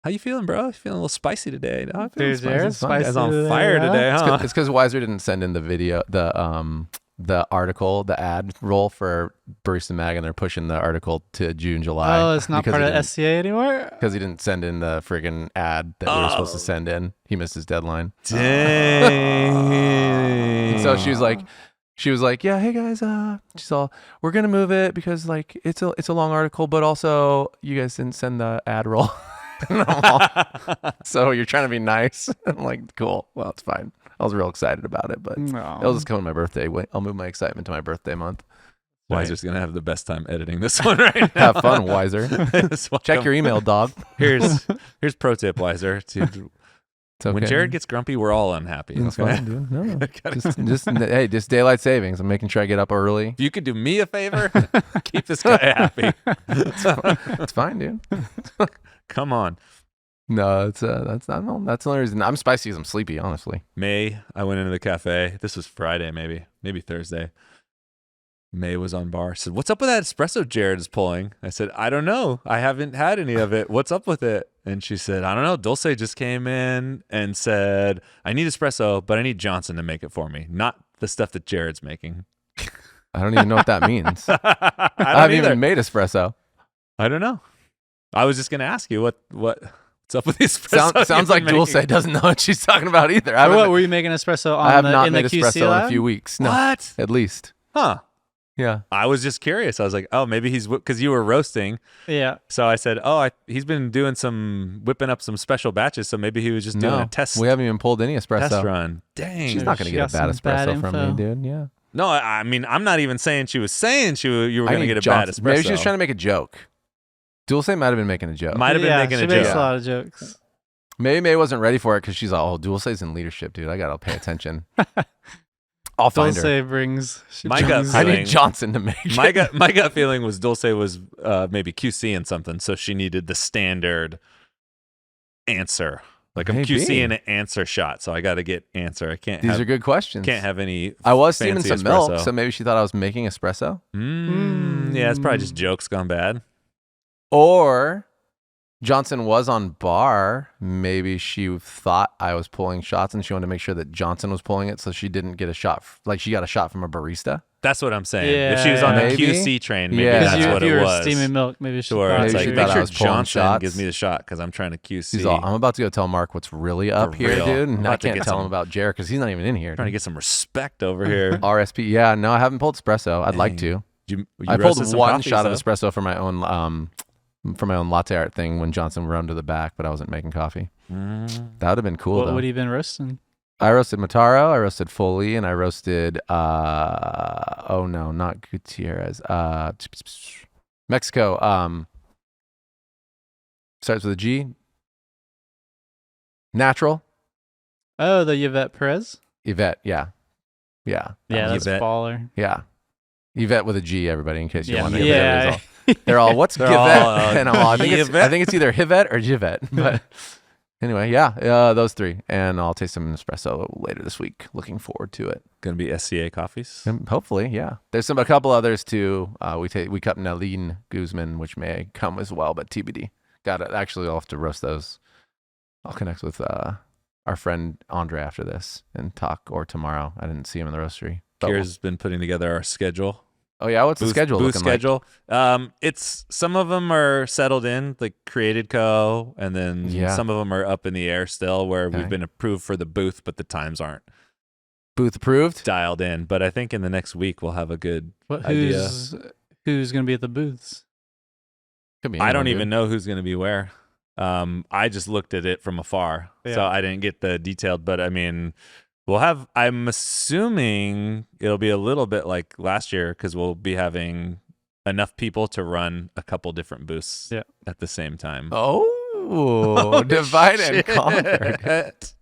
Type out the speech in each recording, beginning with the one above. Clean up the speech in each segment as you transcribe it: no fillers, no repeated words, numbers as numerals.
How you feeling, bro? You feeling a little spicy today, dog? Dude, Jared's spicy Guy's on today, fire huh? today, huh? It's because Weiser didn't send in the video, the article, the ad roll for Barista Mag, and they're pushing the article to June, July. Oh, it's not part of SCA anymore? Because he didn't send in the friggin' ad that we were supposed to send in. He missed his deadline. Dang. So she was like, yeah, hey guys, we're gonna move it because like it's a long article, but also you guys didn't send the ad roll. So you're trying to be nice. I'm like, cool. Well, it's fine. I was real excited about it, but it'll just come to my birthday. I'll move my excitement to my birthday month. Wiser's gonna have the best time editing this one right now. Have fun, Wiser. Check your email, dog. Here's pro tip, Wiser. Okay. When Jared gets grumpy, we're all unhappy. It's Okay? fine, dude. No. just daylight savings. I'm making sure I get up early. If you could do me a favor, keep this guy happy. It's fine, dude. Come on. No, that's the only reason. I'm spicy because I'm sleepy, honestly. May, I went into the cafe. This was Friday, maybe Thursday. May was on bar. Said, "What's up with that espresso Jared is pulling?" I said, "I don't know. I haven't had any of it. What's up with it?" And she said, "I don't know. Dulce just came in and said, I need espresso, but I need Johnson to make it for me. Not the stuff that Jared's making." I don't even know what that means. I haven't even made espresso. I don't know. I was just going to ask you what's up with the espresso. Sounds like Dulce doesn't know what she's talking about either. What were you making espresso on? I have not in made the QC espresso lab? in a few weeks. No, What? at least. Huh. Yeah. I was just curious. I was like, oh, maybe he's because you were roasting. Yeah. So I said, oh, he's been whipping up some special batches. So maybe he was just doing a test. We haven't even pulled any espresso. Test run. Dang. She's not going to get a bad espresso from me, dude. Yeah. No, I mean, I'm not even saying she was saying you were going to get a bad espresso. Maybe she was trying to make a joke. Dulce might have been making a joke. Might have been making a joke. She makes a lot of jokes. Maybe May wasn't ready for it because she's like, oh, Dulce's in leadership, dude. I got to pay attention. I'll find her. Dulce brings. My gut feeling, I need Johnson to make it. My gut feeling was Dulce was maybe QC and something, so she needed the standard answer. Like I'm QC and an answer shot, so I got to get answer. I can't. These are good questions. Can't have any. I was steaming some espresso. milk, so maybe she thought I was making espresso. Yeah, it's probably just jokes gone bad. Or Johnson was on bar. Maybe she thought I was pulling shots, and she wanted to make sure that Johnson was pulling it, so she didn't get a shot. Like she got a shot from a barista. That's what I'm saying. Yeah, if she was on the maybe. QC train, maybe Yeah. that's what if you it were was. steaming milk, maybe she Sure, thought it's like she make thought I sure was pulling Johnson shots. gives me the shot because I'm trying to QC. He's all, I'm about to go tell Mark what's really up For here, real. dude. I'm And about I to can't get tell some- him about Jared because he's not even in here. Trying to get some respect over here. RSP. Yeah, no, I haven't pulled espresso. I'd like to. You I pulled roasted some one coffees, shot of though? espresso for my own latte art thing when Johnson run to the back, but I wasn't making coffee. That would have been cool, though. What have you been roasting? I roasted Mataro, I roasted Foley, and I roasted oh no, not Gutierrez. Mexico. Starts with a G. Natural. Oh, the Yvette Perez? Yvette, yeah. Yeah, that's Yvette. baller. Yeah. Yvette with a G, everybody, in case you Yeah. wonder. Yeah. They're all, what's They're Yvette? all, And I think Yvette? it's either Yvette or Yvette. But anyway, yeah, those three. And I'll taste some espresso later this week. Looking forward to it. Gonna be SCA coffees. And hopefully, yeah. There's a couple others too. We cut Naline Guzman, which may come as well, but TBD. Got it. Actually, I'll have to roast those. I'll connect with our friend Andre after this and talk, or tomorrow. I didn't see him in the roastery. But Kira's been putting together our schedule. oh yeah, what's the schedule Booth looking schedule. It's some of them are settled in, like Created Co, and then some of them are up in the air still, where we've been approved for the booth, but the times aren't Booth approved? dialed in. But I think in the next week we'll have a good idea. Who's going to be at the booths? Could be I don't anyone, even know who's going to be where. I just looked at it from afar, so I didn't get the detailed. But I mean, we'll have. I'm assuming it'll be a little bit like last year because we'll be having enough people to run a couple different booths at the same time. Oh, divide and conquer. Cat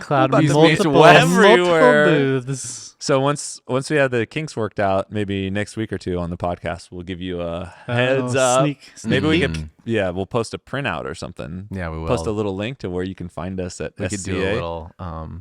Cloud About Beach to be multiple everywhere. booths. So once we have the kinks worked out, maybe next week or two on the podcast, we'll give you a heads up. Maybe we could, we'll post a printout or something. Yeah, we will. Post a little link to where you can find us at We SCA. could do a little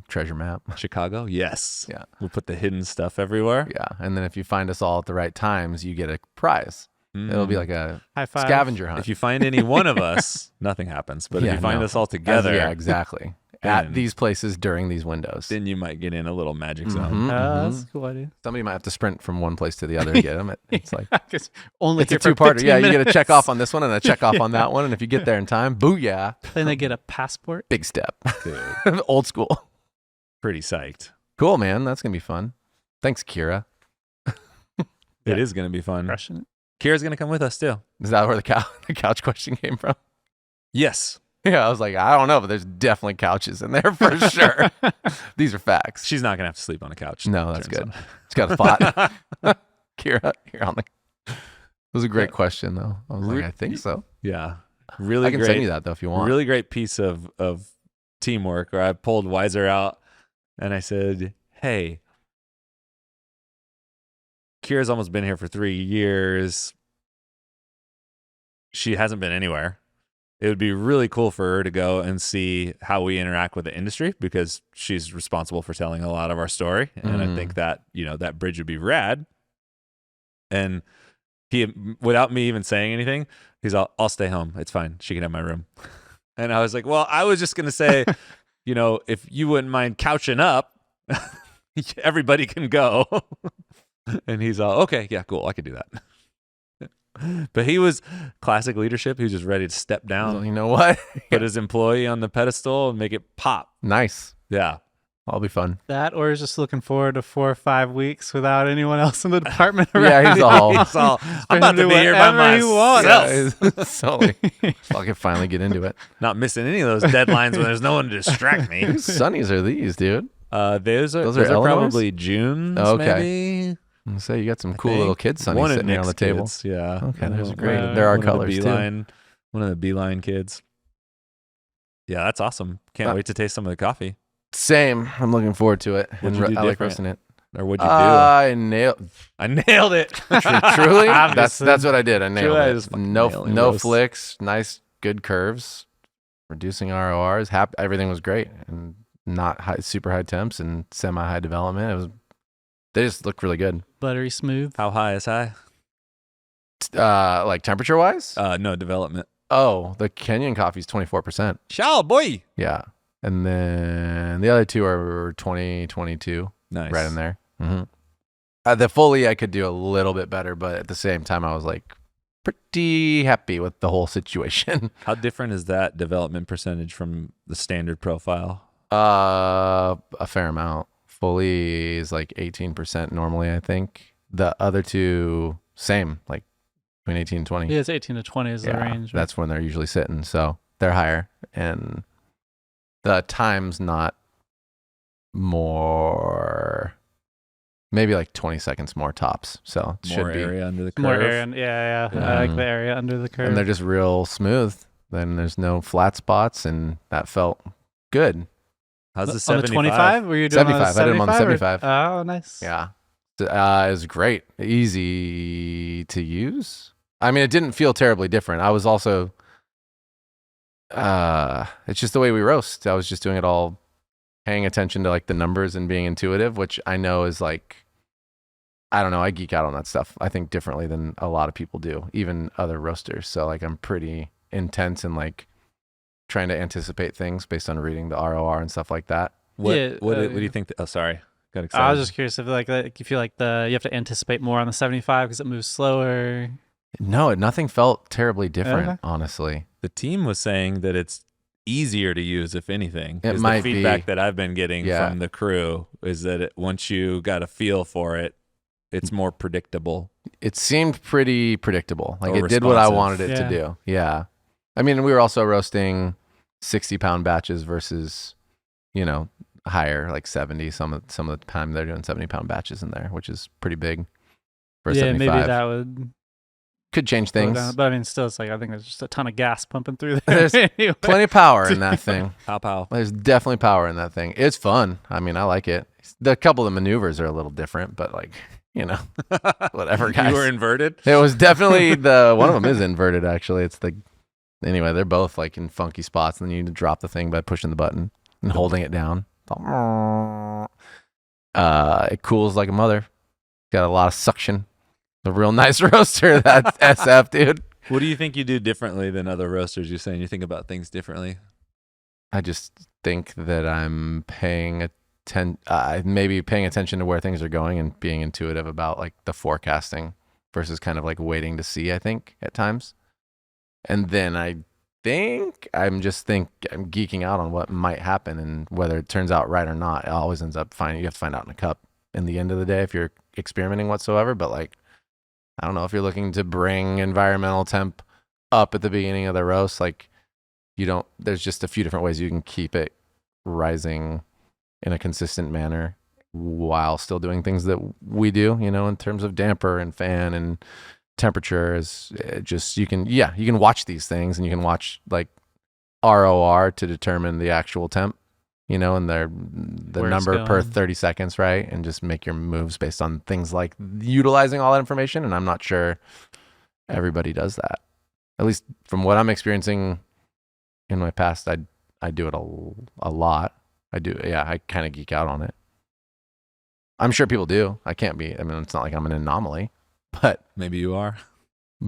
treasure map. Chicago, yes. Yeah. We'll put the hidden stuff everywhere. Yeah, and then if you find us all at the right times, you get a prize. It'll be like a High five. scavenger hunt. If you find any one of us, nothing happens. But if you find us all together, yeah, exactly. then- At these places during these windows. then you might get in a little magic zone. Mhm, That's mhm. a cool idea. Somebody might have to sprint from one place to the other to get them. It's like Only it's a here for two-parter. 15 Yeah, you get a check minutes. off on this one and a check off on that one, and if you get there in time, booyah! Then they get a passport. Big step. Dude, Old school. pretty psyched. Cool, man. That's gonna be fun. Thanks, Kira. It is going to be fun. Crushing it. Kira's going to come with us too. Is that where the couch question came from? Yes. Yeah, I was like, I don't know, but there's definitely couches in there for sure. These are facts. She's not going to have to sleep on a couch. No, that's Turns good. It's got a spot. Kira, you're on the. It was a great question, though. I was like, I think so. Yeah. Really I can great. send you that though if you want. Really great piece of teamwork where I pulled Weiser out and I said, hey, Kira's almost been here for 3 years. She hasn't been anywhere. It would be really cool for her to go and see how we interact with the industry because she's responsible for telling a lot of our story. And I think that, that bridge would be rad. And he, without me even saying anything, he's all, I'll stay home. It's fine. She can have my room. And I was like, well, I was just going to say, if you wouldn't mind couching up, everybody can go. And he's all, okay, yeah, cool. I could do that. But he was classic leadership. He was just ready to step down, Well, you know what? put his employee on the pedestal and make it pop. Nice. Yeah. That'll be fun. That or is just looking forward to 4 or 5 weeks without anyone else in the department around. Yeah, he's all. He's all, I'm about to do be here by whatever he wants. myself. Yeah, solely. So I can finally get into it. Not missing any of those deadlines when there's no one to distract me. Whose Sunnies are these, dude? Those are Illinois? probably June's, Okay. maybe. I'm gonna say you got some I cool think. little kids Sunnies One of sitting there on the Nick's table. kids, yeah. Okay, there's a One great. Wow. There are of the colors too. Beeline, one of the Beeline kids. Yeah, that's awesome. Can't wait to taste some of the coffee. Same. I'm looking forward to it. What'd you do I like different? roasting it. Or what'd you do? I nailed. I nailed it. Truly, that's Obviously. what I did. I nailed I it. just fucking No nailing no roasts. flicks. Nice, good curves. Reducing RORs. Everything was great and not super high temps and semi high development. It was. They just looked really good. Buttery smooth. How high is high? Like temperature wise. No, development. Oh, the Kenyan coffee is 24%. Ciao, boy. Yeah, and then the other two are 20, 22, Nice. right in there. The fully I could do a little bit better, but at the same time I was like pretty happy with the whole situation. How different is that development percentage from the standard profile? A fair amount. Fully is like 18% normally, I think. The other two, same, like between 18 and 20. Yeah, it's 18 to 20 is the range. Right? That's when they're usually sitting. So they're higher. And the time's not more, maybe like 20 seconds more tops. So it More should be. area under the curve. More area. Yeah. I like the area under the curve. And they're just real smooth. Then there's no flat spots. And that felt good. How's the on 75? the 25? Were you doing 75. I did them on the 75. Oh, nice. Yeah. It was great. Easy to use. I mean, it didn't feel terribly different. I was also, it's just the way we roast. I was just doing it all, paying attention to like the numbers and being intuitive, which I know is like, I don't know. I geek out on that stuff. I think differently than a lot of people do, even other roasters. So like, I'm pretty intense and like trying to anticipate things based on reading the ROR and stuff like that. What, Yeah, what do you think? Oh, sorry. Got excited. I was just curious if you feel like you have to anticipate more on the 75 because it moves slower. No, nothing felt terribly different, Okay. honestly. The team was saying that it's easier to use, if anything. It 'Cause might the feedback be. that I've been getting Yeah. from the crew is that once you got a feel for it, it's more predictable. It seemed pretty predictable. Like Or it did what I responsive. wanted it to Yeah. do. Yeah. I mean, we were also roasting 60-pound batches versus, higher, like 70. Some of the time they're doing 70-pound batches in there, which is pretty big for a Yeah, 75. maybe that would Could change slow things. down. But I mean, still, it's like I think there's just a ton of gas pumping through there. There's anyway. Plenty of power in that thing. Pow. There's definitely power in that thing. It's fun. I mean, I like it. The couple of maneuvers are a little different, but like, whatever, guys. You were inverted? It was definitely one of them is inverted, actually. Anyway, they're both like in funky spots, and then you need to drop the thing by pushing the button and holding it down. It cools like a mother. Got a lot of suction. A real nice roaster. That's SF, dude. What do you think you do differently than other roasters? You're saying you think about things differently. I just think that I'm maybe paying attention to where things are going and being intuitive about like the forecasting versus kind of like waiting to see, I think, at times. And then I'm geeking out on what might happen and whether it turns out right or not. It always ends up you have to find out in a cup in the end of the day if you're experimenting whatsoever. But like, I don't know, if you're looking to bring environmental temp up at the beginning of the roast, like there's just a few different ways you can keep it rising in a consistent manner while still doing things that we do, in terms of damper and fan and temperature. Is just, you can watch these things and you can watch like ROR to determine the actual temp, and the number per 30 seconds, right? And just make your moves based on things like utilizing all that information. And I'm not sure everybody does that. At least from what I'm experiencing in my past, I do it a lot. I do. Yeah, I kind of geek out on it. I'm sure people do. It's not like I'm an anomaly, but maybe you are.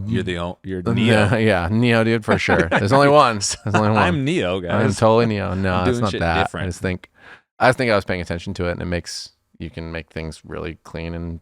You're Neo. Yeah, Neo, dude, for sure. There's only one. I'm Neo, guys. I'm totally Neo. No, it's not that. Different. I just think I was paying attention to it, and you can make things really clean and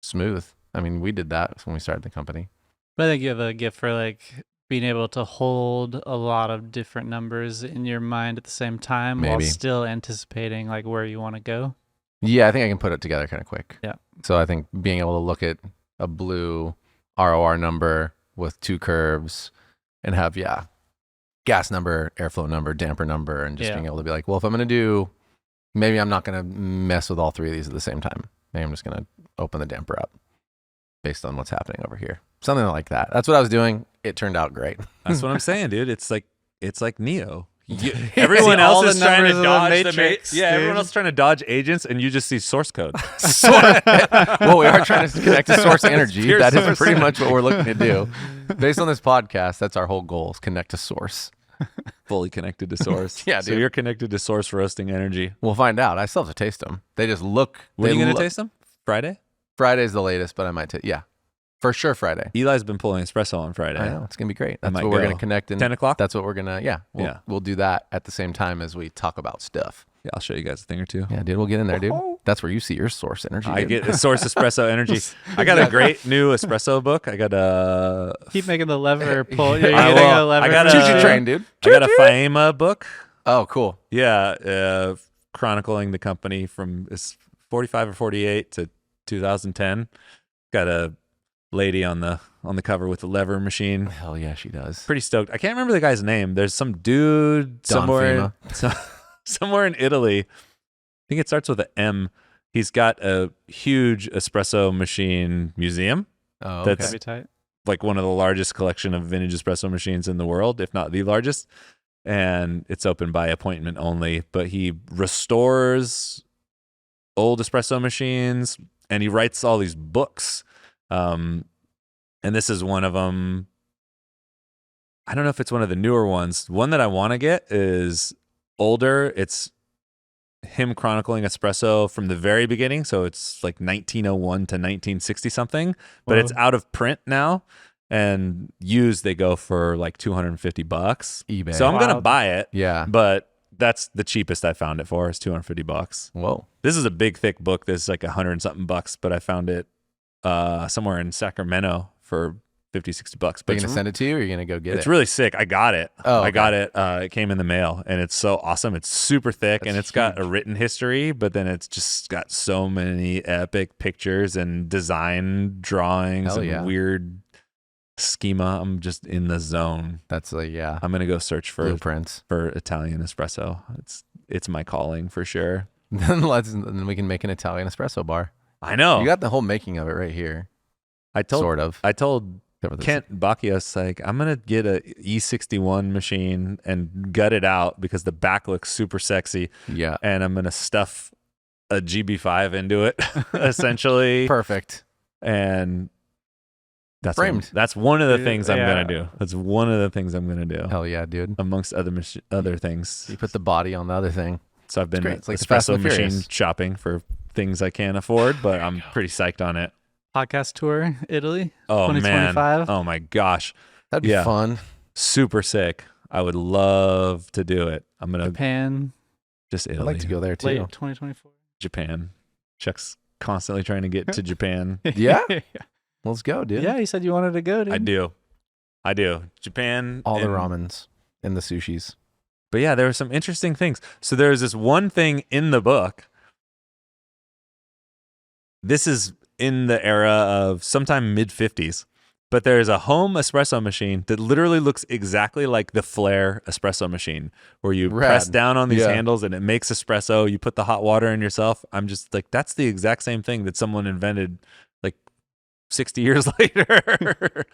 smooth. I mean, we did that when we started the company. But I think you have a gift for like being able to hold a lot of different numbers in your mind at the same time while still anticipating like where you want to go. Yeah, I think I can put it together kind of quick. Yeah. So I think being able to look at a blue ROR number with two curves and have, gas number, airflow number, damper number, and just being able to be like, well, if I'm going to maybe I'm not going to mess with all three of these at the same time. Maybe I'm just going to open the damper up based on what's happening over here. Something like that. That's what I was doing. It turned out great. That's what I'm saying, dude. It's like Neo. Everyone else is trying to dodge the matrix. Everyone else is trying to dodge agents, and you just see source code. Well, we are trying to connect to source energy. That is pretty much what we're looking to do. Based on this podcast, that's our whole goal: is connect to source. Fully connected to source. Yeah, so dude. You're connected to source roasting energy. We'll find out. I still have to taste them. They just look. When are you going to taste them? Friday? Friday's the latest, but I might taste. Yeah. For sure, Friday. Eli's been pulling espresso on Friday. I know. It's going to be great. That's what we're going to connect in. 10 o'clock? That's what we're going to, We'll do that at the same time as we talk about stuff. Yeah, I'll show you guys a thing or two. Yeah, dude, we'll get in there, dude. That's where you see your source energy. I get source espresso energy. I got a great new espresso book. I got a... Keep making the lever pull. I got a choo-choo train, dude. I got a Faema book. Oh, cool. Yeah, chronicling the company from 45 or 48 to 2010. Got a lady on the cover with the lever machine. Hell yeah, she does. Pretty stoked. I can't remember the guy's name. There's some dude somewhere in Italy. I think it starts with an M. He's got a huge espresso machine museum. Oh, okay. That's like one of the largest collection of vintage espresso machines in the world, if not the largest. And it's open by appointment only. But he restores old espresso machines, and he writes all these books. And this is one of them. I don't know if it's one of the newer ones. One that I want to get is older. It's him chronicling espresso from the very beginning. So it's like 1901 to 1960 something, but it's out of print now, and used they go for like $250 eBay. So I'm going to buy it. Yeah. But that's the cheapest I found it for, is $250. Whoa. This is a big, thick book. This is like $100 and something, but I found it somewhere in Sacramento for $50-$60. But are you gonna send it to you, or are you gonna go get it? It's really sick. I got it. Oh, okay. I got it. It came in the mail, and it's so awesome. It's super thick, and it's got a written history, but then it's just got so many epic pictures and design drawings and weird schema. I'm just in the zone. That's I'm gonna go search for blueprints for Italian espresso. It's my calling for sure. Then we can make an Italian espresso bar. I know. You got the whole making of it right here. I told Kent Bacchios, like, I'm going to get a E61 machine and gut it out because the back looks super sexy. Yeah. And I'm going to stuff a GB5 into it, essentially. Perfect. And that's framed. That's one of the things I'm going to do. That's one of the things I'm going to do. Hell yeah, dude. Amongst other things. You put the body on the other thing. So I've been like espresso machine shopping for things I can't afford, but I'm pretty psyched on it. podcast tour, Italy, Oh man. 2025. Oh my gosh. That'd be Yeah. fun. Super sick. I would love to do it. I'm gonna Japan, just I'd Italy. like to go there too. late 2024. Japan. Chuck's constantly trying to get to Japan. Yeah? Let's go, dude. Yeah, you said you wanted to go, dude. I do. Japan. All the and- ramens and the sushis. But yeah, there were some interesting things. So there's this one thing in the book. This is in the era of sometime mid 50s. But there's a home espresso machine that literally looks exactly like the Flair espresso machine, where you press down on these handles and it makes espresso. You put the hot water in yourself. I'm just like, that's the exact same thing that someone invented like 60 years later.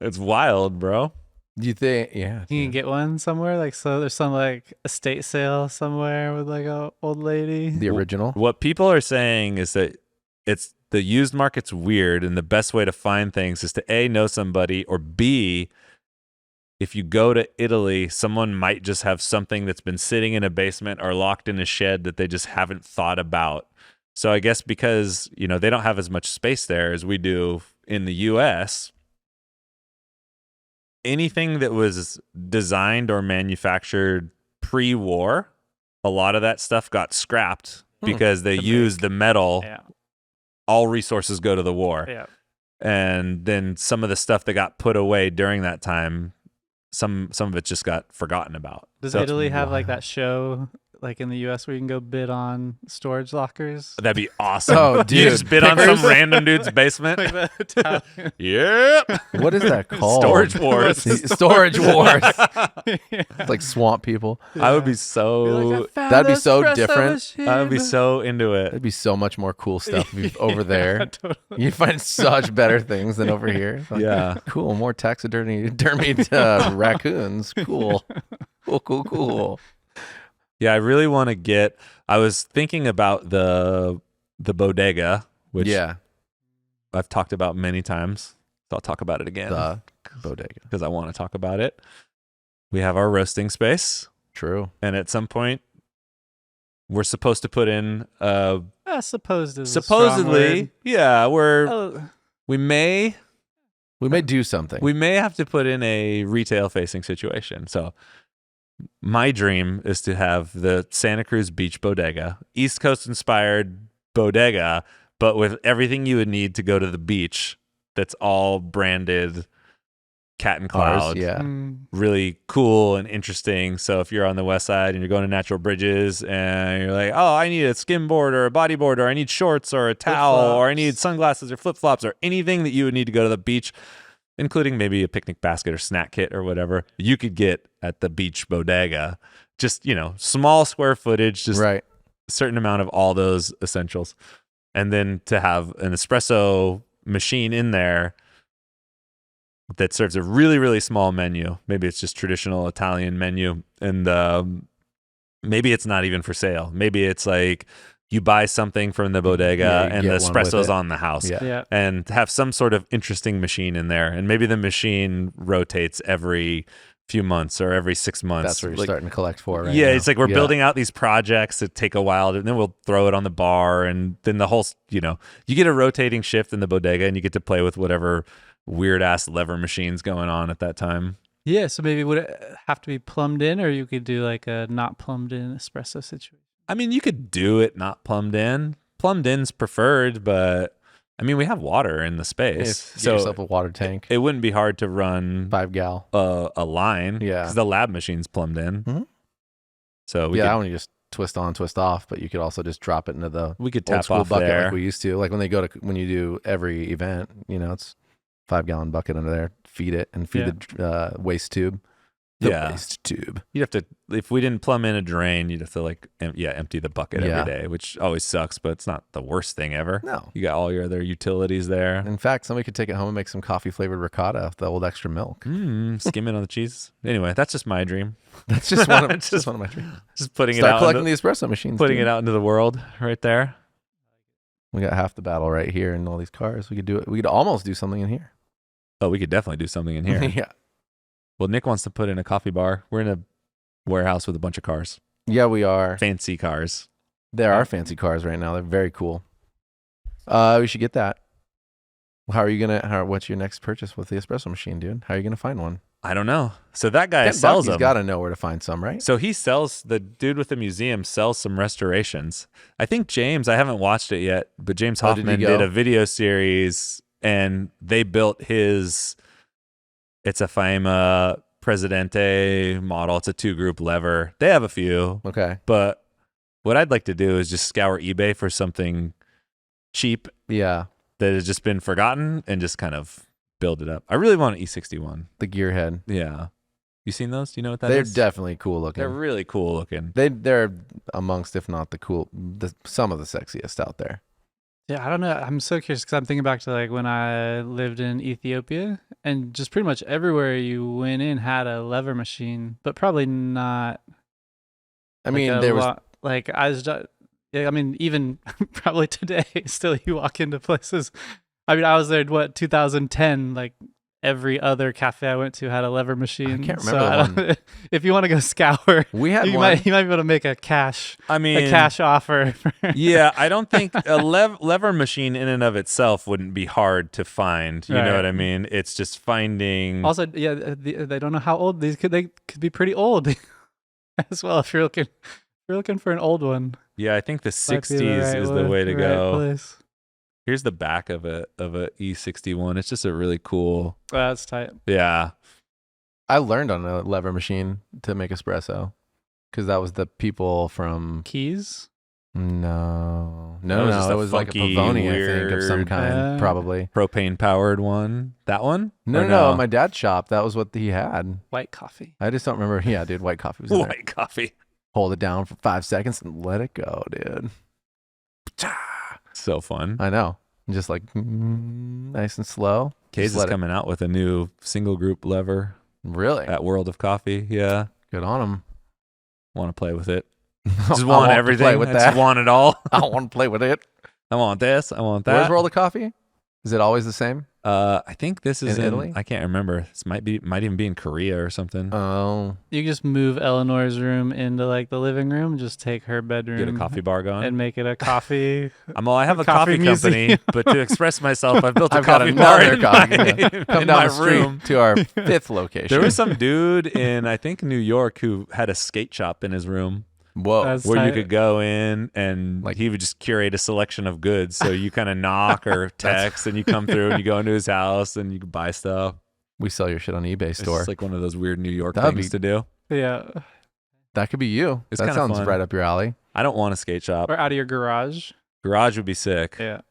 It's wild, bro. Do you think? Yeah. You can get one somewhere, like, so there's some like estate sale somewhere with like a old lady. The original. What people are saying is that it's the used market's weird, and the best way to find things is to A, know somebody, or B, if you go to Italy, someone might just have something that's been sitting in a basement or locked in a shed that they just haven't thought about. So I guess because, you know, they don't have as much space there as we do in the US, anything that was designed or manufactured pre-war, a lot of that stuff got scrapped because they used the metal. Yeah. All resources go to the war. Yeah. And then some of the stuff that got put away during that time, some of it just got forgotten about. Does So- Italy have like that show like in the US where you can go bid on storage lockers? That'd be awesome. Oh, You dude. just bid on some random dude's basement. Like the Italian. Yep. What is that called? Storage Wars. Storage Wars. It's like swamp people. I would be so That'd be so different. I would be so into it. That'd be so much more cool stuff over there. Yeah, totally. You find such better things than over here. It's like, Yeah. cool. More taxidermied raccoons. Cool. Cool. Yeah, I really want to get. I was thinking about the bodega, which Yeah. I've talked about many times. So I'll talk about it again The bodega. because I want to talk about it. We have our roasting space, True. and at some point, we're supposed to put in. Supposed is a strong Supposedly, word. yeah, Oh, we may do something. we may have to put in a retail facing situation. So my dream is to have the Santa Cruz Beach Bodega, East Coast inspired bodega, but with everything you would need to go to the beach. That's all branded Cat and Cloud. Ours, yeah. Really cool and interesting. So if you're on the west side and you're going to Natural Bridges and you're like, oh, I need a skim board or a body board, or I need shorts or a towel, or I need sunglasses or flip-flops, or anything that you would need to go to the beach, including maybe a picnic basket or snack kit or whatever, you could get at the Beach Bodega. Just, you know, small square footage, just Right. a certain amount of all those essentials. And then to have an espresso machine in there that serves a really, really small menu. Maybe it's just traditional Italian menu. And maybe it's not even for sale. Maybe it's like you buy something from the bodega Yeah, you and the get one with espresso's it. on the house. Yeah. yeah. And have some sort of interesting machine in there. And maybe the machine rotates every few months or every 6 months. That's what you're Like, starting to collect for right yeah, now. it's like we're Yeah. building out these projects that take a while, and then we'll throw it on the bar, and then the whole, you know, you get a rotating shift in the bodega, and you get to play with whatever weird ass lever machines going on at that time. Yeah, so maybe would it have to be plumbed in, or you could do like a not plumbed in espresso situation? I mean, you could do it not plumbed in. Plumbed in's preferred, but I mean, we have water in the space, Get so yourself a water tank. it wouldn't be hard to run 5 gal. a line. Yeah. because the lab machine's plumbed in. Mhm. So we Yeah, that could, one you just twist on, twist off, but you could also just drop it into the we could old tap school off bucket there. like we used to. Like when you do every event, you know, it's 5 gallon bucket under there. Feed it and feed the waste tube. The Yeah. waste tube. You'd have to, if we didn't plumb in a drain, you'd have to like, empty the bucket Yeah. every day, which always sucks, but it's not the worst thing ever. No. You got all your other utilities there. In fact, somebody could take it home and make some coffee flavored ricotta with the old extra milk. Skim it on the cheese. Anyway, that's just my dream. That's just one of, Just- just one of my dreams. Just putting Start it out, collecting the espresso machines. putting dude. it out into the world right there. We got half the battle right here in all these cars. We could do it. We could almost do something in here. Oh, we could definitely do something in here. yeah. Well, Nick wants to put in a coffee bar. We're in a warehouse with a bunch of cars, Yeah, we are. fancy cars. There are fancy cars right now. They're very cool. We should get that. What's your next purchase with the espresso machine, dude? How are you gonna find one? I don't know. So that guy $10 sells He's them. got to know where to find some, right? So he sells, the dude with the museum sells some restorations. I think James, I haven't watched it yet, but James Oh, did he Hoffman go? did a video series and they built his, it's a FIMA Presidente model. It's a 2-group lever. They have a few, Okay. but what I'd like to do is just scour eBay for something cheap Yeah. that has just been forgotten and just kind of build it up. I really want an E61. The Gearhead. Yeah. You seen those? Do you know what that They're is? definitely cool looking. They're really cool looking. They're amongst, if not some of the sexiest out there. Yeah, I don't know. I'm so curious because I'm thinking back to like when I lived in Ethiopia, and just pretty much everywhere you went in had a lever machine, but probably not. I mean, there was like I was. Yeah, I mean, even probably today, still you walk into places. I mean, I was there. What 2010? Like every other cafe I went to had a lever machine. I can't So remember the one. if you want to go scour, We had you one. might be able to make a cash I offer. yeah, I don't think a lever machine in and of itself wouldn't be hard to find. You know Right. what I mean? It's just finding. Also, yeah, they don't know how old these could. They could be pretty old as well. If you're looking for an old one, Yeah, I think the might be 60s right is the way to right go. place. Here's the back of a E61. It's just a really cool. That's tight. Yeah. I learned on a lever machine to make espresso because that was the people from. Keys. No, That was just it a was like a funky, Pavoni, I think, of some weird- kind, probably. Propane powered one. That one? No, Or no, my dad's shop. That was what he had. White coffee. I just don't remember. Yeah, dude, white coffee was in there. White coffee. Hold it down for 5 seconds and let it go, dude. So fun. I know. Just like nice and slow. Case Just is let it- coming out with a new single group lever Really? at World of Coffee. Yeah. Good on him. Want to play with it. I Just want want to everything. play with I that. just want it all. I want to play with it. I want this. I want that. Where's World of Coffee? Is it always the same? I think this is In Italy? I can't remember. This might even be in Korea or something. Oh, You can just move Eleanor's room into like the living room. Just take her bedroom. Get a coffee bar going. and make it a coffee. I have a coffee company, museum. but to express myself, I've built a I've got coffee bar another in coffee. my, Yeah. Come in down my the street room. to our 5th location. There was some dude in I think New York who had a skate shop in his room Whoa. That's where you tight. could go in and Like- he would just curate a selection of goods. So you kind of knock or text and you come through and you go into his house and you can buy stuff. We sell your shit on eBay It's store. just like one of those weird New York That'd things be- to do. Yeah, That could be you. It's that kinda sounds fun. right up your alley. I don't want a skate shop. or out of your garage. Garage would be sick. Yeah.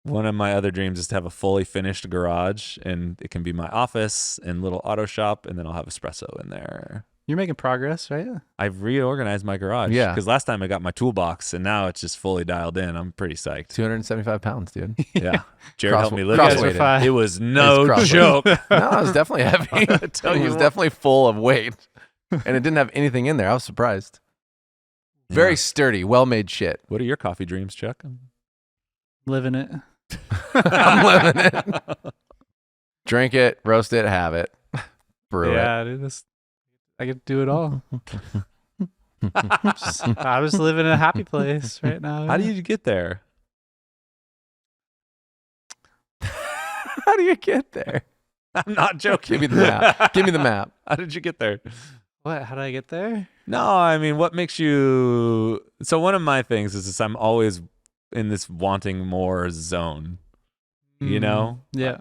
One of my other dreams is to have a fully finished garage, and it can be my office and little auto shop, and then I'll have espresso in there. You're making progress, right? I've reorganized my garage. Yeah. Because last time I got my toolbox, and now it's just fully dialed in. I'm pretty psyched. 275 pounds, dude. Yeah. Jared helped me lift You guys it. were Crossweighted. fine. It was no crossweighted. joke. No, it was definitely heavy. I tell It you was what. definitely full of weight. And it didn't have anything in there. I was surprised. Very Yeah. sturdy, well-made shit. What are your coffee dreams, Chuck? Living it. I'm living it. Drink it, roast it, have it, brew it. Yeah, dude, I could do it all. I was living in a happy place right now. How do you get there? How do you get there? I'm not joking. Give me the map. Give me the map. How did you get there? What? How did I get there? No, I mean, what makes you? So one of my things is this: I'm always in this wanting more zone. You know, Yeah.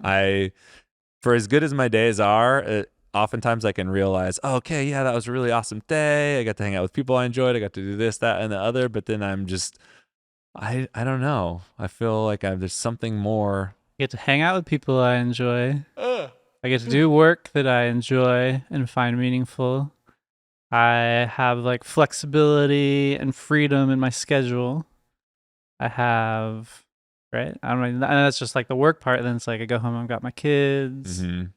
For as good as my days are, oftentimes I can realize, oh, okay, yeah, that was a really awesome day. I got to hang out with people I enjoyed. I got to do this, that, and the other. But then I'm just, I don't know. I feel like there's something more. I get to hang out with people I enjoy. I get to do work that I enjoy and find meaningful. I have like flexibility and freedom in my schedule. I have, right? I don't know. And that's just like the work part. Then it's like I go home, I've got my kids, Mhm.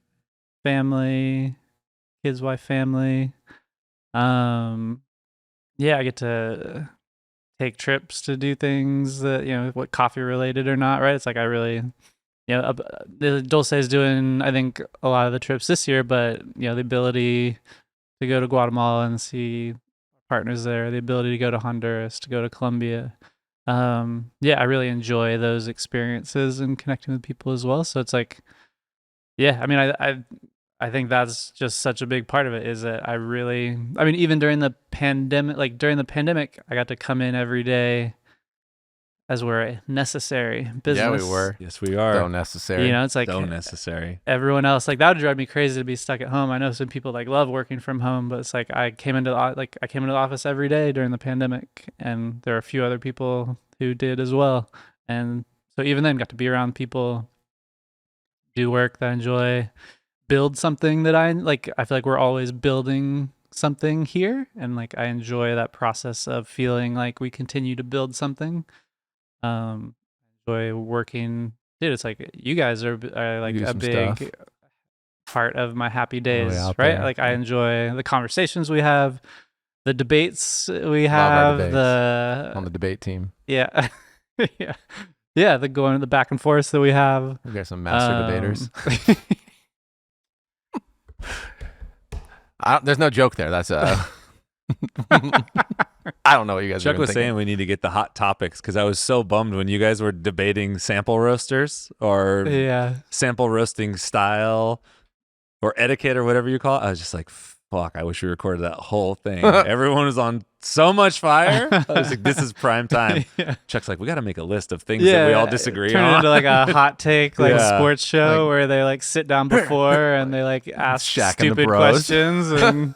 family, kids, wife, family. Yeah, I get to take trips to do things that, what coffee related or not, right? It's like I really, Dulce is doing, I think, a lot of the trips this year, but, the ability to go to Guatemala and see partners there, the ability to go to Honduras, to go to Colombia, I really enjoy those experiences and connecting with people as well. So it's like, yeah, I mean, I think that's just such a big part of it is that I mean, even during the pandemic, I got to come in every day as we're a necessary business. Yeah, we were. Yes, we are. So necessary. It's like So necessary. everyone else, like that would drive me crazy to be stuck at home. I know some people like love working from home, but it's like I came into the office every day during the pandemic, and there are a few other people who did as well. And so even then, got to be around people, do work that I enjoy, build something that I like. I feel like we're always building something here, and like I enjoy that process of feeling like we continue to build something. Enjoy working, dude. It's like you guys are like do a some big stuff. part of my happy Really days, out right? there. Like I enjoy the conversations we have, the debates we Love our have, debates. On the debate team. yeah, yeah, the back and forth that we have. We got some master debaters. There's no joke there. That's I don't know what you guys. Chuck are was thinking. saying we need to get the hot topics because I was so bummed when you guys were debating sample roasters or Yeah, sample roasting style or etiquette or whatever you call it. I was just like, fuck, I wish we recorded that whole thing. Everyone was on so much fire. I was like, this is prime time. yeah. Chuck's like, we got to make a list of things that we all disagree turn on. it into like a hot take, like Yeah. sports show Like- where they like sit down before and they like ask Shaq and the stupid bros. questions and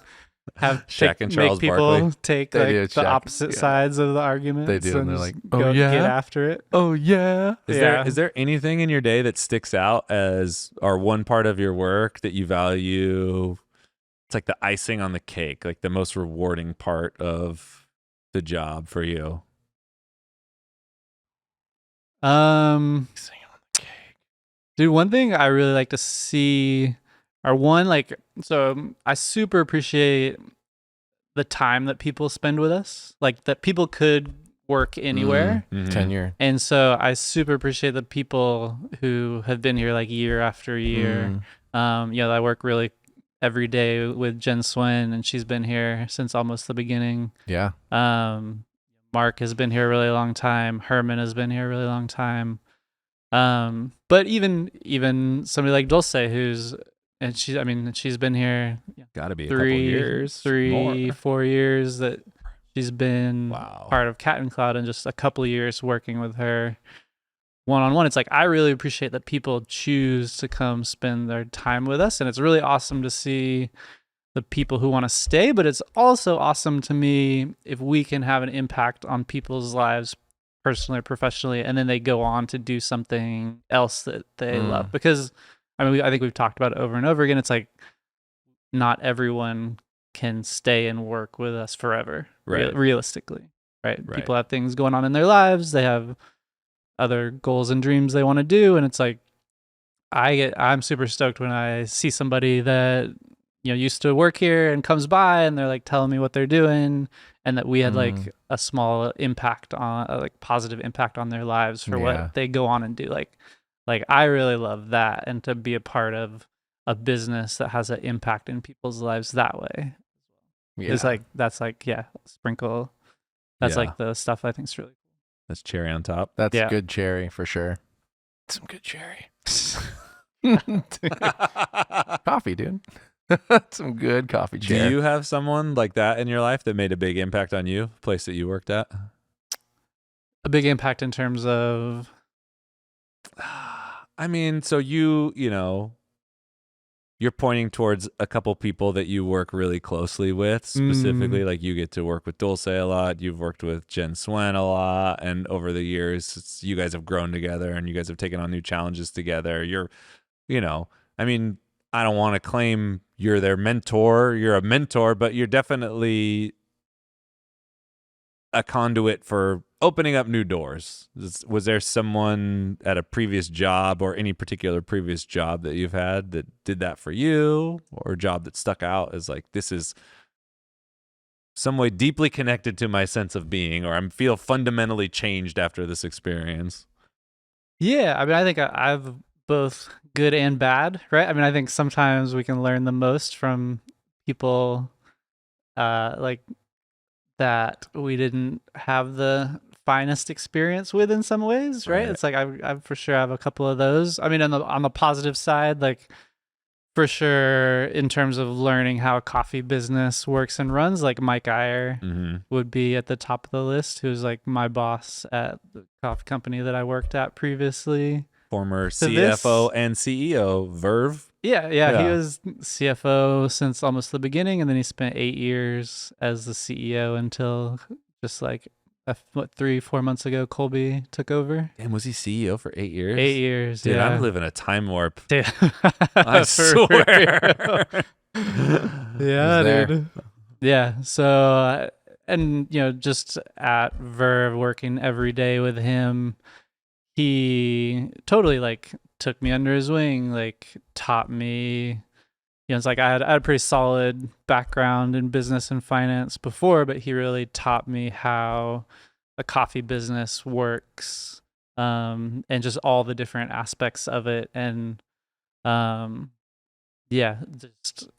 have Shaq and Charles make people Barkley. take They do like the Shaq, opposite yeah. sides of the arguments. They do, and they're just like, "Oh, go yeah?" get after it. Oh yeah. Yeah. Is there anything in your day that sticks out as or one part of your work that you value? It's like the icing on the cake, like the most rewarding part of the job for you. Dude, one thing I really like to see, or one like, so I super appreciate the time that people spend with us, like that people could work anywhere. Mhm. Tenure. And so I super appreciate the people who have been here like year after year. I work really every day with Jen Swen, and she's been here since almost the beginning. Yeah. Mark has been here a really long time. Herman has been here a really long time. But even somebody like Dulce, she's been here Got to be a couple years, more. 4 years that she's been Wow. part of Cat Cloud, and just a couple of years working with her one-on-one. It's like I really appreciate that people choose to come spend their time with us, and it's really awesome to see the people who want to stay, but it's also awesome to me if we can have an impact on people's lives personally or professionally, and then they go on to do something else that they love. Because I think we've talked about it over and over again. It's like not everyone can stay and work with us forever, Right. realistically, right? Right. People have things going on in their lives. They have other goals and dreams they want to do, and it's like I'm super stoked when I see somebody that used to work here and comes by and they're like telling me what they're doing, and that we had like a small impact on like positive impact on their lives for what they go on and do. Like I really love that, and to be a part of a business that has an impact in people's lives that way. Yeah. It's like sprinkle. That's Yeah. like the stuff I think is really That's cherry on top. That's Yeah. good cherry for sure. Some good cherry. Coffee, dude. Some good coffee Do cherry. you have someone like that in your life that made a big impact on you, place that you worked at? a big impact in terms of I mean, so you're pointing towards a couple people that you work really closely with, specifically. Like you get to work with Dulce a lot. You've worked with Jen Swen a lot, and over the years, you guys have grown together, and you guys have taken on new challenges together. I mean, I don't want to claim you're their mentor. You're a mentor, but you're definitely a conduit for opening up new doors. Was there someone at a previous job or any particular previous job that you've had that did that for you, or a job that stuck out as like, this is some way deeply connected to my sense of being, or I feel fundamentally changed after this experience? Yeah, I mean, I think I've both good and bad, right? I mean, I think sometimes we can learn the most from people like that we didn't have the finest experience with in some ways, right? Right. It's like I for sure have a couple of those. I mean, on the positive side, like for sure in terms of learning how a coffee business works and runs, like Mike Iyer Mm-hmm. would be at the top of the list, who's like my boss at the coffee company that I worked at previously. Former To this- CFO and CEO, Verve. Yeah, he Yeah. was CFO since almost the beginning, and then he spent 8 years as the CEO until just like 3-4 months ago, Colby took over. Damn, was he CEO for 8 years? 8 years, Dude, yeah. I'm living a time warp. Dude. I For swear. Yeah, there. dude. Yeah. So, and just at Verve, working every day with him, he totally like took me under his wing, like taught me. It's like I had a pretty solid background in business and finance before, but he really taught me how a coffee business works, and just all the different aspects of it. And yeah, just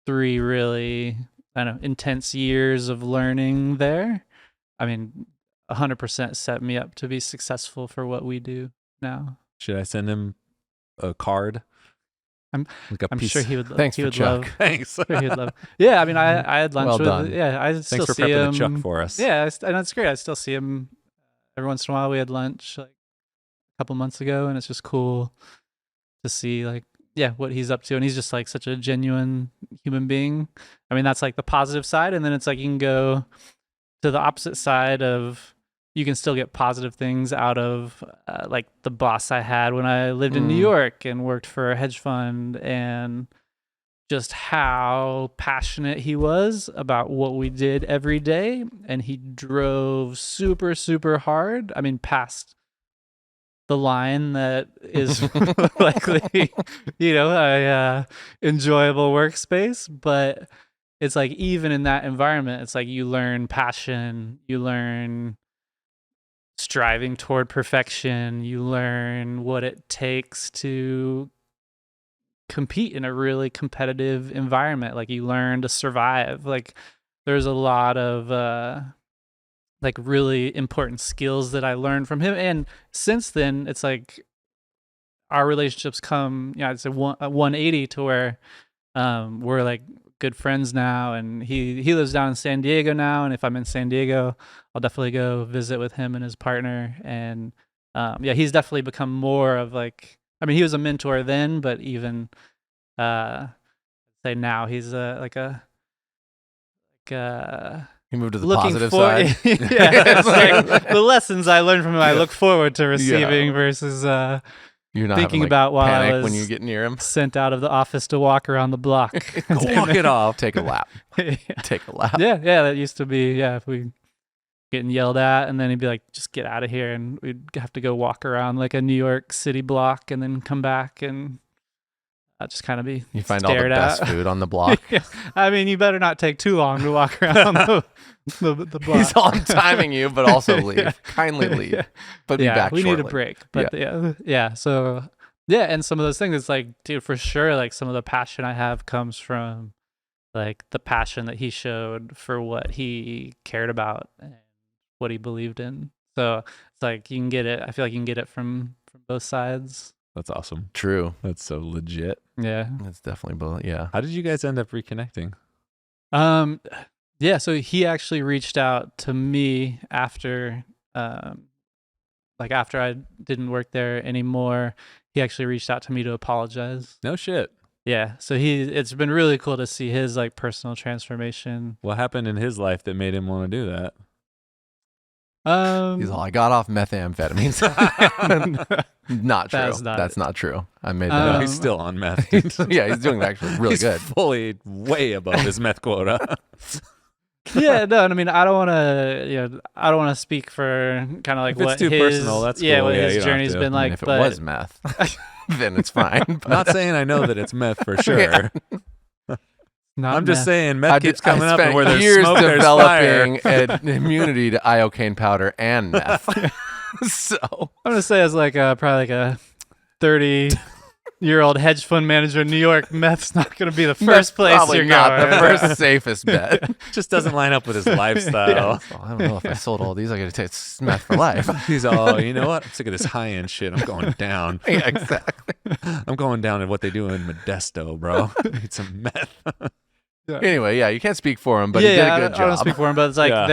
3 really, I don't know, intense years of learning there. I mean, 100% set me up to be successful for what we do now. Should I send him a card? I'm piece. sure he would. Thanks he for would Chuck. love. Thanks. Sure he would love. Yeah, I mean, I had lunch Well with. done. Yeah, I still Thanks for see prepping him. the Chuck for us. Yeah, and that's great. I still see him every once in a while. We had lunch like a couple months ago, and it's just cool to see like what he's up to, and he's just like such a genuine human being. I mean, that's like the positive side, and then it's like you can go to the opposite side of you can still get positive things out of like the boss I had when I lived in New York and worked for a hedge fund, and just how passionate he was about what we did every day. And he drove super, super hard. I mean, past the line that is likely, a enjoyable workspace. But it's like, even in that environment, it's like you learn passion, you learn striving toward perfection, you learn what it takes to compete in a really competitive environment. Like you learn to survive. Like there's a lot of like really important skills that I learned from him. And since then, it's like our relationships come, it's a 180 to where we're like good friends now. And he lives down in San Diego now. And if I'm in San Diego, I'll definitely go visit with him and his partner. And he's definitely become more of like, I mean, he was a mentor then, but even say now he's He moved to the looking positive for side. it's like the lessons I learned from him I look forward to receiving versus You're not thinking having, like, about while I panic was when you get near him. sent out of the office to walk around the block. Go walk it off. Take a lap. Yeah. Take a lap. Yeah, that used to be, if we getting yelled at, and then he'd be like, just get out of here, and we'd have to go walk around like a New York City block and then come back, and I'd just kind of be You find all the stared best at. food on the block. Yeah. I mean, you better not take too long to walk around the block. He's on timing you, but also leave. Yeah. Kindly leave. Yeah. But be back we shortly. need a break. But yeah. So and some of those things, it's like, dude, for sure, like some of the passion I have comes from like the passion that he showed for what he cared about and what he believed in. So it's like you can get it. I feel like you can get it from both sides. That's awesome. True. That's so legit. Yeah. That's definitely both. Yeah. How did you guys end up reconnecting? Yeah, so he actually reached out to me after after I didn't work there anymore. He actually reached out to me to apologize. No shit. Yeah, so it's been really cool to see his like personal transformation. What happened in his life that made him want to do that? He's all, I got off methamphetamines. Not true. That's not true. I made that No, up. he's still on meth. Yeah, he's doing actually really He's good. fully way above his meth quota. Yeah, no, I mean, I don't want to speak for kind of like If it's what too his personal, that's yeah, cool. what Yeah, his you don't have journey's to. been I mean, like. if it But was meth, then it's fine. I'm not saying I know that it's meth for sure. Yeah. not I'm just meth. saying meth keeps coming up, and spent where there's years smoke, there's fire. developing an immunity to iocane powder and meth. So I'm gonna say it's like probably like a 30 your old hedge fund manager in New York, meth's not going to be the first place Probably you're not going. the first safest bet. Just doesn't line up with his lifestyle. Well, I don't know if I sold all these. I got to take meth for life. He's all, you know what? I'm sick of this high end shit. I'm going down. Yeah, exactly. I'm going down in what they do in Modesto, bro. Need some meth. Anyway, yeah, you can't speak for him, but he did a good I don't job. speak for him, but it's like Yeah.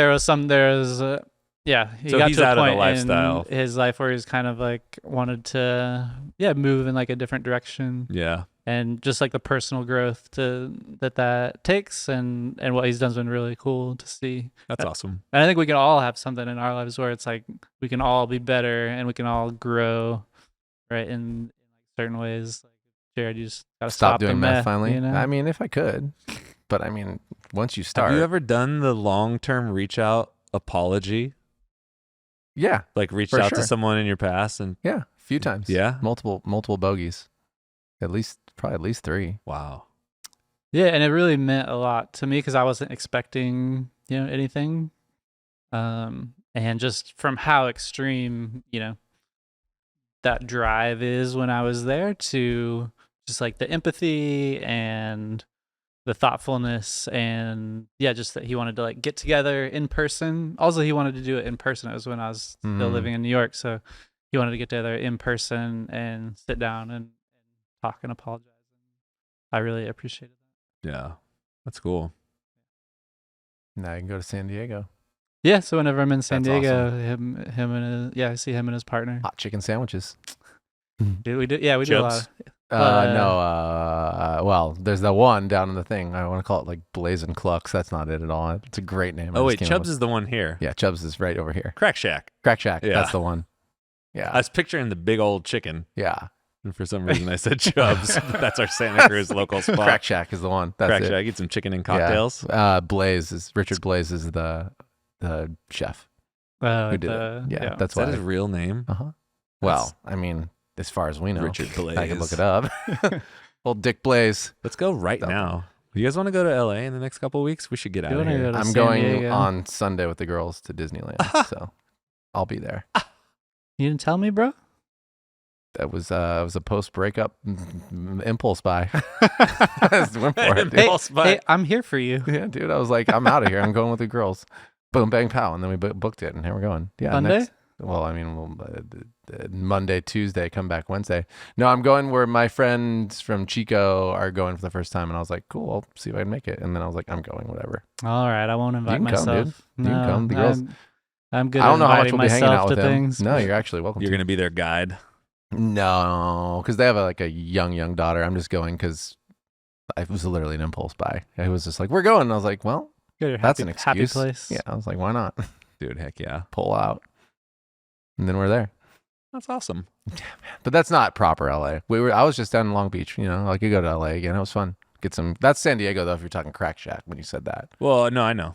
he So got he's to a out of the point lifestyle. in his life where he's kind of like wanted to, move in like a different direction, Yeah. and just like the personal growth that takes, and what he's done's been really cool to see. That's awesome. And I think we can all have something in our lives where it's like we can all be better and we can all grow, right, in certain ways. Like Jared, you just gotta Stop the doing meth finally. You know? I mean, if I could, but I mean, once you start, Have you ever done the long term reach out apology? yeah, Like reached For out sure. to someone in your past and yeah, a few times, yeah? multiple bogeys, probably at least 3. Wow. Yeah, and it really meant a lot to me because I wasn't expecting, anything. And just from how extreme, that drive is when I was there, to just like the empathy and the thoughtfulness, and just that he wanted to like get together in person. Also, he wanted to do it in person. It was when I was still living in New York, so he wanted to get together in person and sit down and talk and apologize. I really appreciated that. Yeah. That's cool. Now you can go to San Diego. Yeah, so whenever I'm in San That's Diego, I see him and his partner. Hot chicken sandwiches. We do a lot. Chips? Well, there's that one down in the thing. I want to call it like Blazing Clucks. That's not it at all. It's a great name. Oh, wait. Chubbs is the one here. Yeah, Chubbs is right over here. Crack Shack. Crack Shack. Yeah. That's the one. Yeah. I was picturing the big old chicken. Yeah. And for some reason I said Chubbs. But that's our Santa Cruz local spot. Crack Shack is the one. That's Crack it. Shack. Eat some chicken and cocktails. Yeah. Richard Blaze is the chef who did it. Yeah, that's Is that why. his real name? Uh-huh. Well, I mean, as far as we know, Richard Blaze. I can look it up. Old Dick Blaze. Let's go right now. You guys want to go to LA in the next couple of weeks? We should get out You of wanna here. go to I'm San going Diego. on Sunday with the girls to Disneyland, so I'll be there. You didn't tell me, bro? That was a post breakup impulse buy. Went for it, dude. Hey, I'm here for you. Yeah, dude. I was like, I'm out of here. I'm going with the girls. Boom, bang, pow, and then we booked it, and here we're going. Yeah, Sunday? Monday, Tuesday, come back Wednesday. No, I'm going where my friends from Chico are going for the first time, and I was like, cool, I'll see if I can make it. And then I was like, I'm going, whatever. All right, I won't invite can come, myself. dude. You can come. The girls. I'm good. I don't know how much inviting we'll be hanging myself out with to them. things. No, you're actually welcome. You're to. going to be their guide. No, because they have a young daughter. I'm just going because it was literally an impulse buy. It was just like, we're going. And I was like, well, Go to your that's happy, an excuse. happy place. Yeah, I was like, why not? Dude, heck yeah. Pull out. And then we're there. That's awesome. But that's not proper LA. I was just down in Long Beach, I could go to LA again. It was fun. That's San Diego though, if you're talking Crack Shack when you said that. Well, no, I know.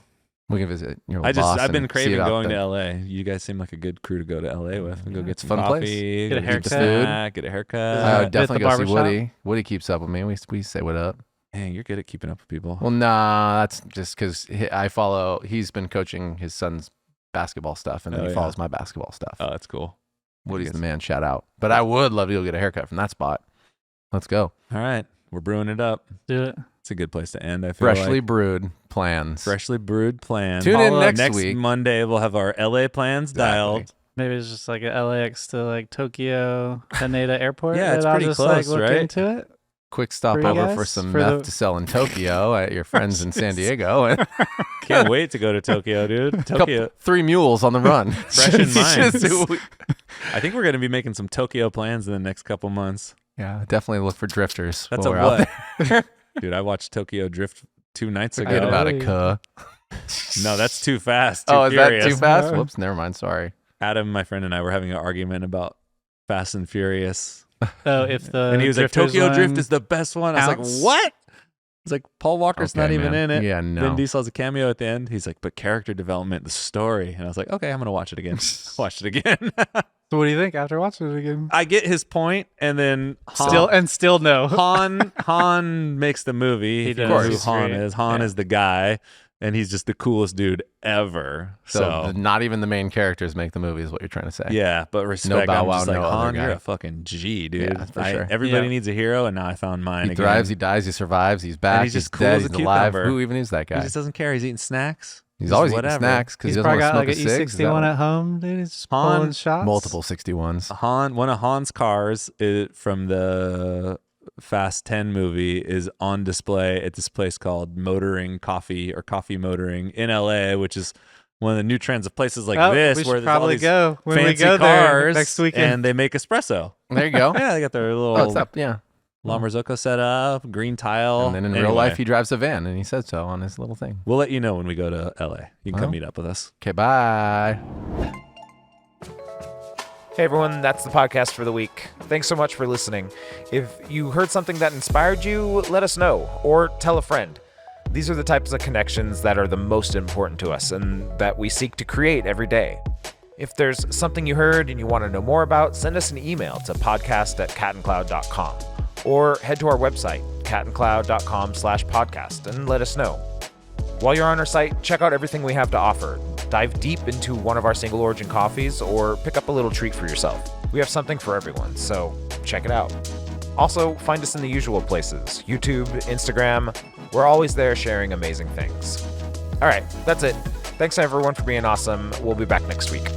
We can visit your I've boss been and craving see it out going there. to LA. You guys seem like a good crew to go to LA with. Go get it's a some fun place. coffee, Get a go haircut. snack, get a haircut. I would Hit definitely the go see barbershop. Woody. Woody keeps up with me. We say what up. Dang, you're good at keeping up with people. Well, nah, that's just because I follow. He's been coaching his son's basketball stuff, and then Oh, he yeah. follows my basketball stuff. Oh, that's cool. Woody's guess. the man. Shout out. But I would love to go get a haircut from that spot. Let's go. All right. We're brewing it up. Do it. It's a good place to end, I feel Freshly like. brewed plans. Freshly brewed plan. Tune in Follow up next week. Monday, we'll have our LA plans Exactly. dialed. Maybe it's just like a LAX to like Tokyo Haneda Airport. Yeah, it's and I'll pretty just close, like look right? into it. Quick For you stopover for guys? some For meth the- to sell in Tokyo at your friends in San Diego. Can't wait to go to Tokyo, dude. Tokyo. 3 mules on the run. Fresh in mind. Just- I think we're going to be making some Tokyo plans in the next couple months. yeah, definitely look for drifters. That's while a we're out what? there. Dude, I watched Tokyo Drift 2 nights ago. Forget about it, Really? cuh. No, that's too fast. Too Oh, is that furious. too fast? No. Whoops, never mind. Sorry. Adam, my friend, and I were having an argument about Fast and Furious. Oh, if the And he was like, Drifters Tokyo Drift one is the best one. I was counts. like, what? I was like, Paul Walker's not Okay, even man. in it. Yeah, no. Vin Diesel has a cameo at the end. He's like, but character development, the story. And I was like, okay, I'm going to watch it again. Watched it again. So what do you think after watching it again? I get his point, and then Han, Still no. Han makes the movie. He If you does. know who He's Han great. is. Han Yeah. is the guy. and he's just the coolest dude ever. So not even the main characters make the movie is what you're trying to say. yeah, but respect. Bow I'm Wow, just like, no other Han, you're guy. a fucking G, dude. Yeah, for sure. Everybody Yeah. needs a hero, and now I found mine He again. thrives, he dies, he survives, he's back, he's just cool dead, as a he's alive. cucumber. Who even is that He guy? just doesn't care. He's eating snacks. He's Just always whatever. eating snacks because He's he doesn't probably want got to like smoke an a cig. E61 at home, dude. He's just Han- pulling shots. Multiple 61s. One of Han's cars from the Fast 10 movie is on display at this place called Motoring Coffee or Coffee Motoring in LA, which is one of the new trends of places like Oh, this we where should there's all probably these go when we fancy go there cars next weekend. and they make espresso. There you go. Yeah, they got their little Oh, it's up. Yeah. La Marzocco set up, green tile. And then in real Anyway, life, he drives a van, and he said so on his little thing. we'll let you know when we go to LA. You can Well. come meet up with us. Okay, bye. Hey everyone, that's the podcast for the week. Thanks so much for listening. If you heard something that inspired you, let us know, or tell a friend. These are the types of connections that are the most important to us and that we seek to create every day. If there's something you heard and you want to know more about, send us an email to podcast@catandcloud.com or head to our website, catandcloud.com/podcast, and let us know. While you're on our site, check out everything we have to offer. Dive deep into one of our single origin coffees or pick up a little treat for yourself. We have something for everyone, so check it out. Also, find us in the usual places, YouTube, Instagram. We're always there sharing amazing things. All right, that's it. Thanks everyone for being awesome. We'll be back next week.